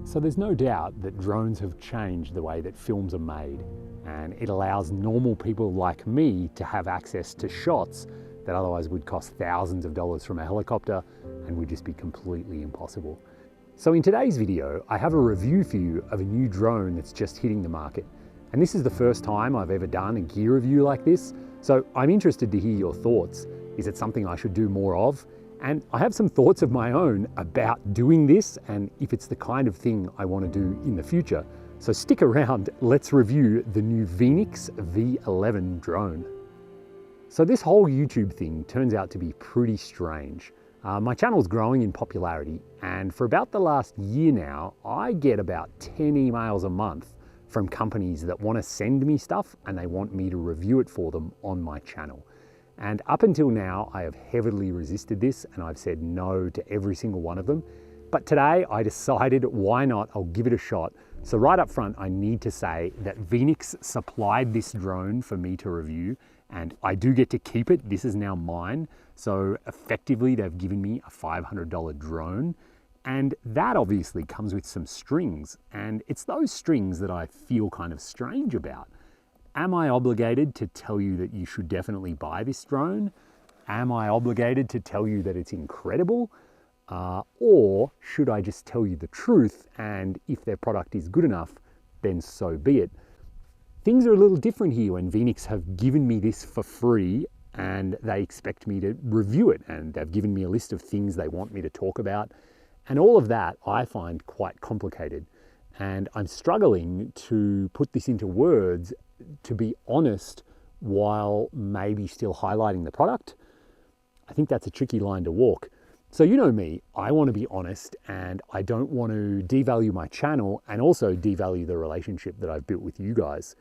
So there's no doubt that drones have changed the way that films are made, and it allows normal people like me to have access to shots that otherwise would cost thousands of dollars from a helicopter and would just be completely impossible. So in today's video, I have a review for you of a new drone that's just hitting the market. And this is the first time I've ever done a gear review like this, so I'm interested to hear your thoughts. Is it something I should do more of? And I have some thoughts of my own about doing this and if it's the kind of thing I want to do in the future. So stick around, let's review the new Veeniix V11 drone. So this whole YouTube thing turns out to be pretty strange. My channel's growing in popularity, and for about the last year now, I get about 10 emails a month from companies that want to send me stuff and they want me to review it for them on my channel. And up until now, I have heavily resisted this and I've said no to every single one of them. But today I decided, why not? I'll give it a shot. So right up front, I need to say that Veeniix supplied this drone for me to review, and I do get to keep it. This is now mine. So effectively, they've given me a $500 drone. And that obviously comes with some strings. And it's those strings that I feel kind of strange about. Am I obligated to tell you that you should definitely buy this drone? Am I obligated to tell you that it's incredible? Or should I just tell you the truth, and if their product is good enough, then so be it? Things are a little different here when Veeniix have given me this for free and they expect me to review it, and they've given me a list of things they want me to talk about. And all of that I find quite complicated. And I'm struggling to put this into words, to be honest, while maybe still highlighting the product. I think that's a tricky line to walk. So you know me, I want to be honest, and I don't want to devalue my channel and also devalue the relationship that I've built with you guys.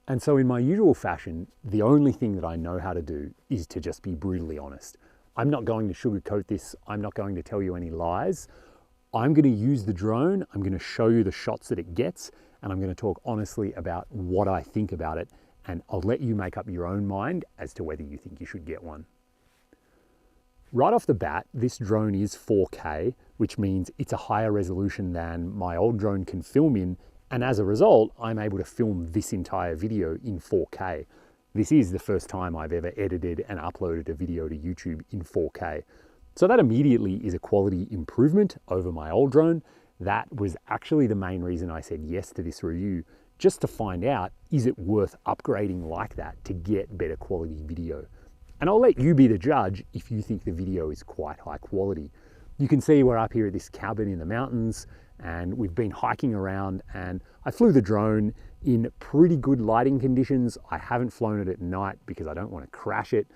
And so in my usual fashion, the only thing that I know how to do is to just be brutally honest. I'm not going to sugarcoat this. I'm not going to tell you any lies. I'm going to use the drone. I'm going to show you the shots that it gets, and I'm going to talk honestly about what I think about it. And I'll let you make up your own mind as to whether you think you should get one. Right off the bat, this drone is 4K, which means it's a higher resolution than my old drone can film in. And as a result, I'm able to film this entire video in 4K. This is the first time I've ever edited and uploaded a video to YouTube in 4K. So that immediately is a quality improvement over my old drone. That was actually the main reason I said yes to this review, just to find out, is it worth upgrading like that to get better quality video? And I'll let you be the judge if you think the video is quite high quality. You can see we're up here at this cabin in the mountains, and we've been hiking around, and I flew the drone in pretty good lighting conditions. I haven't flown it at night because I don't want to crash it.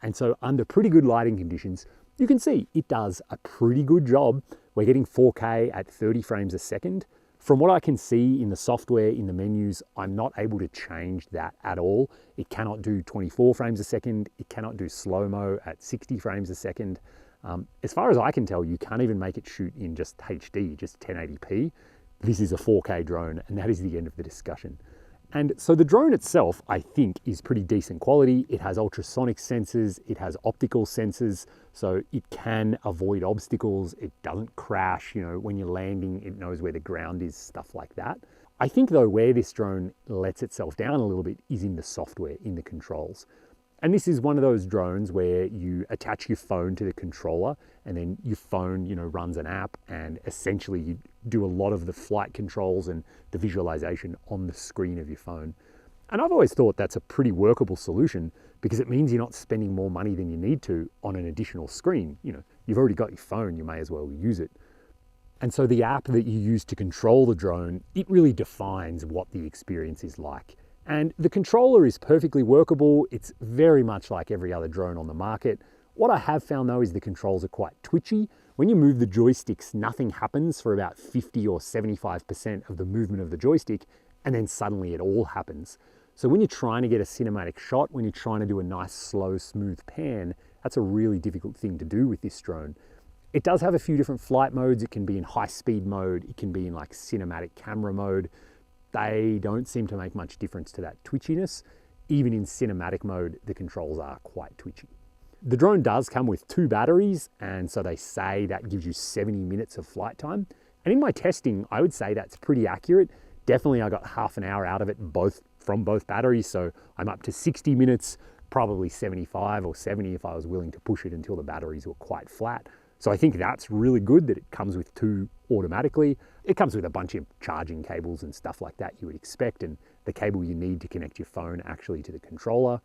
And so under pretty good lighting conditions, you can see it does a pretty good job. We're getting 4K at 30 frames a second. From what I can see in the software, in the menus, I'm not able to change that at all. It cannot do 24 frames a second. It cannot do slow-mo at 60 frames a second. As far as I can tell, you can't even make it shoot in just HD, just 1080p. This is a 4K drone, and that is the end of the discussion. And so the drone itself, I think, is pretty decent quality. It has ultrasonic sensors, it has optical sensors, so it can avoid obstacles. It doesn't crash, you know, when you're landing, it knows where the ground is, stuff like that. I think though, where this drone lets itself down a little bit is in the software, in the controls. And this is one of those drones where you attach your phone to the controller, and then your phone, you know, runs an app, and essentially you do a lot of the flight controls and the visualization on the screen of your phone. And I've always thought that's a pretty workable solution, because it means you're not spending more money than you need to on an additional screen. You know, you've already got your phone, you may as well use it. And so the app that you use to control the drone, it really defines what the experience is like. And the controller is perfectly workable. It's very much like every other drone on the market. What I have found though is the controls are quite twitchy. When you move the joysticks, nothing happens for about 50 or 75% of the movement of the joystick, and then suddenly it all happens. So when you're trying to get a cinematic shot, when you're trying to do a nice, slow, smooth pan, that's a really difficult thing to do with this drone. It does have a few different flight modes. It can be in high speed mode. It can be in like cinematic camera mode. They don't seem to make much difference to that twitchiness. Even in cinematic mode, the controls are quite twitchy. The drone does come with 2 batteries, and so they say that gives you 70 minutes of flight time. And in my testing, I would say that's pretty accurate. Definitely I got half an hour out of it from both batteries. So I'm up to 60 minutes, probably 75 or 70 if I was willing to push it until the batteries were quite flat. So I think that's really good that it comes with 2 automatically. It comes with a bunch of charging cables and stuff like that you would expect, and the cable you need to connect your phone actually to the controller.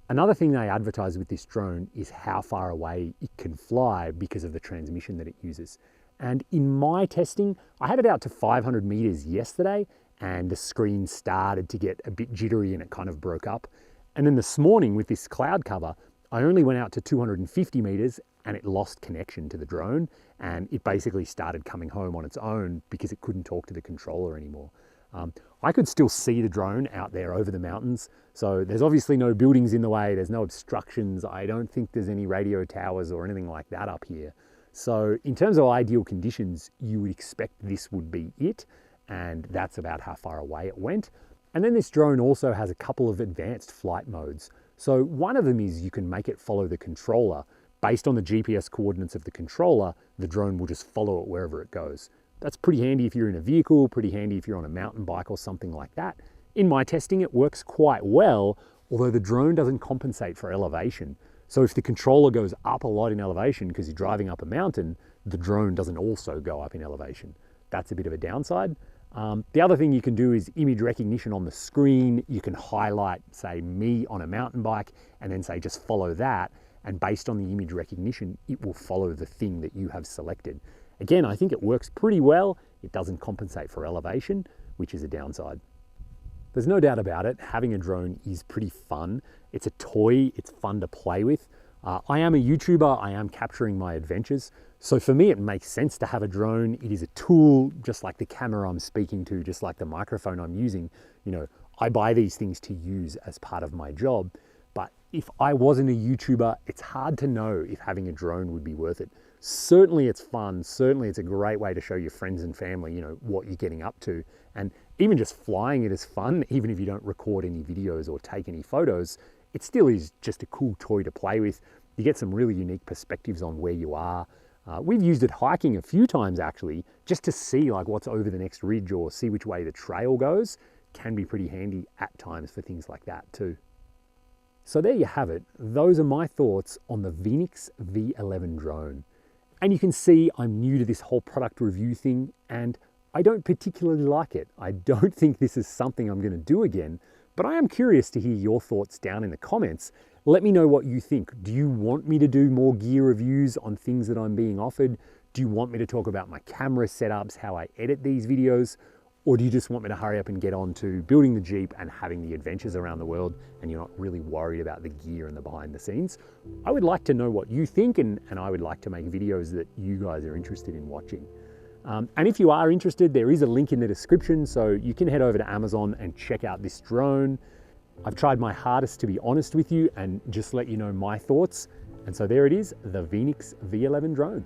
Another thing they advertise with this drone is how far away it can fly because of the transmission that it uses. And in my testing, I had it out to 500 meters yesterday, and the screen started to get a bit jittery and it kind of broke up. And then this morning with this cloud cover, I only went out to 250 meters and it lost connection to the drone, and it basically started coming home on its own because it couldn't talk to the controller anymore. I could still see the drone out there over the mountains, so there's obviously no buildings in the way, there's no obstructions, I don't think there's any radio towers or anything like that up here. So in terms of ideal conditions, you would expect this would be it, and that's about how far away it went. And then this drone also has a couple of advanced flight modes. So one of them is you can make it follow the controller. Based on the GPS coordinates of the controller, the drone will just follow it wherever it goes. That's pretty handy if you're in a vehicle, pretty handy if you're on a mountain bike or something like that. In my testing, it works quite well, although the drone doesn't compensate for elevation. So if the controller goes up a lot in elevation because you're driving up a mountain, the drone doesn't also go up in elevation. That's a bit of a downside. The other thing you can do is image recognition on the screen. You can highlight, say, me on a mountain bike, and then say, just follow that. And based on the image recognition, it will follow the thing that you have selected. Again, I think it works pretty well. It doesn't compensate for elevation, which is a downside. There's no doubt about it, having a drone is pretty fun. It's a toy, it's fun to play with. I am a YouTuber, I am capturing my adventures. So for me, it makes sense to have a drone. It is a tool, just like the camera I'm speaking to, just like the microphone I'm using. You know, I buy these things to use as part of my job. But if I wasn't a YouTuber, it's hard to know if having a drone would be worth it. Certainly it's fun. Certainly it's a great way to show your friends and family, you know, what you're getting up to. And even just flying it is fun, even if you don't record any videos or take any photos, it still is just a cool toy to play with. You get some really unique perspectives on where you are. We've used it hiking a few times actually, just to see like what's over the next ridge or see which way the trail goes. Can be pretty handy at times for things like that too. So there you have it. Those are my thoughts on the Veeniix V11 drone. And you can see I'm new to this whole product review thing, and I don't particularly like it. I don't think this is something I'm going to do again, but I am curious to hear your thoughts down in the comments. Let me know what you think. Do you want me to do more gear reviews on things that I'm being offered? Do you want me to talk about my camera setups, how I edit these videos? Or do you just want me to hurry up and get on to building the Jeep and having the adventures around the world, and you're not really worried about the gear and the behind the scenes? I would like to know what you think, and I would like to make videos that you guys are interested in watching. And if you are interested, there is a link in the description, so you can head over to Amazon and check out this drone. I've tried my hardest to be honest with you and just let you know my thoughts. And so there it is, the Veeniix V11 drone.